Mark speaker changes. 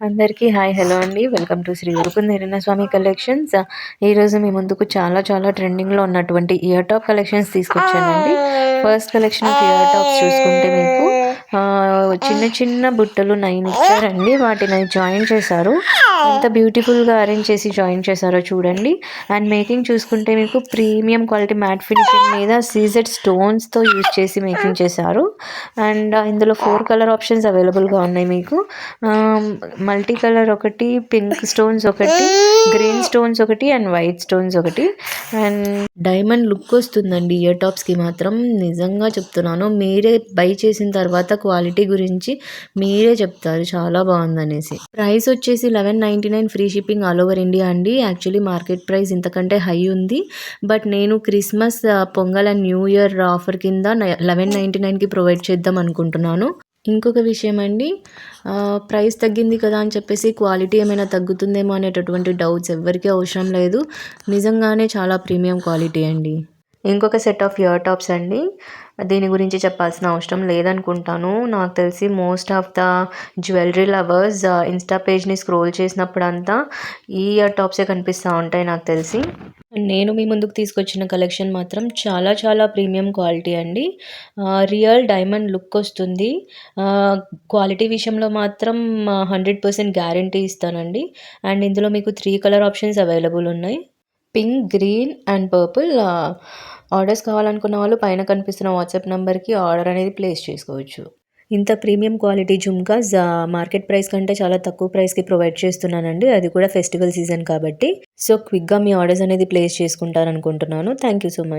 Speaker 1: అందరికీ hi hello అండి. Welcome to Shri Urukunderanna Swamy collections. ఈరోజు మీ ముందుకు చాలా ట్రెండింగ్లో ఉన్నటువంటి ఇయర్ టాప్ కలెక్షన్స్ తీసుకొచ్చానండి. First collection of year tops చూసుకుంటే మీకు చిన్న బుట్టలు 9 ఇచ్చారండి. వాటిని జాయిన్ చేశారు. ఎంత బ్యూటిఫుల్గా అరేంజ్ చేసి జాయిన్ చేశారో చూడండి. అండ్ మేకింగ్ చూసుకుంటే మీకు ప్రీమియం క్వాలిటీ మ్యాట్ ఫినిషింగ్ మీద సీజెడ్ స్టోన్స్తో యూజ్ చేసి మేకింగ్ చేశారు. అండ్ ఇందులో 4 కలర్ ఆప్షన్స్ అవైలబుల్గా ఉన్నాయి మీకు. మల్టీ కలర్ ఒకటి, పింక్ స్టోన్స్ ఒకటి, గ్రీన్ స్టోన్స్ ఒకటి అండ్ వైట్ స్టోన్స్ ఒకటి. అండ్ డైమండ్ లుక్ వస్తుందండి ఇయర్ టాప్స్కి మాత్రం. నిజంగా చెప్తున్నాను, మీరే బై చేసిన తర్వాత క్వాలిటీ గురించి మీరే చెప్తారు చాలా బాగుందనేసి. ప్రైస్ వచ్చేసి 1199 free shipping all over India అండి. యాక్చువల్లీ మార్కెట్ ప్రైస్ ఇంతకంటే హై ఉంది, బట్ నేను Christmas, pongal and new year offer కింద 1199కి ప్రొవైడ్ చేద్దాం అనుకుంటున్నాను. ఇంకొక విషయం అండి, ప్రైస్ తగ్గింది కదా అని చెప్పేసి క్వాలిటీ ఏమైనా తగ్గుతుందేమో అనేటటువంటి డౌట్స్ ఎవ్వరికీ అవసరం లేదు. నిజంగానే చాలా ప్రీమియం క్వాలిటీ అండి. ఇంకొక సెట్ ఆఫ్ ఇయర్ టాప్స్ అండి. దీని గురించి చెప్పాల్సిన అవసరం లేదనుకుంటాను. నాకు తెలిసి most of the jewellery lovers insta పేజ్ని స్క్రోల్ చేసినప్పుడంతా ఈ ఇయర్ టాప్సే కనిపిస్తూ ఉంటాయి నాకు తెలిసి. నేను మీ ముందుకు తీసుకొచ్చిన కలెక్షన్ మాత్రం చాలా ప్రీమియం క్వాలిటీ అండి. రియల్ డైమండ్ లుక్ వస్తుంది. క్వాలిటీ విషయంలో మాత్రం 100% గ్యారంటీ ఇస్తానండి. అండ్ ఇందులో మీకు 3 కలర్ ఆప్షన్స్ అవైలబుల్ ఉన్నాయి, pink, green and purple. Orders కావాలనుకున్న వాళ్ళు పైన కనిపిస్తున్న వాట్సాప్ నెంబర్కి ఆర్డర్ అనేది ప్లేస్ చేసుకోవచ్చు. ఇంత premium quality jhumkas market price కంటే చాలా తక్కువ ప్రైస్కి ప్రొవైడ్ చేస్తున్నానండి. అది కూడా ఫెస్టివల్ సీజన్ కాబట్టి. సో క్విక్గా మీ ఆర్డర్స్ అనేది ప్లేస్ చేసుకుంటారనుకుంటున్నాను. Thank you so much.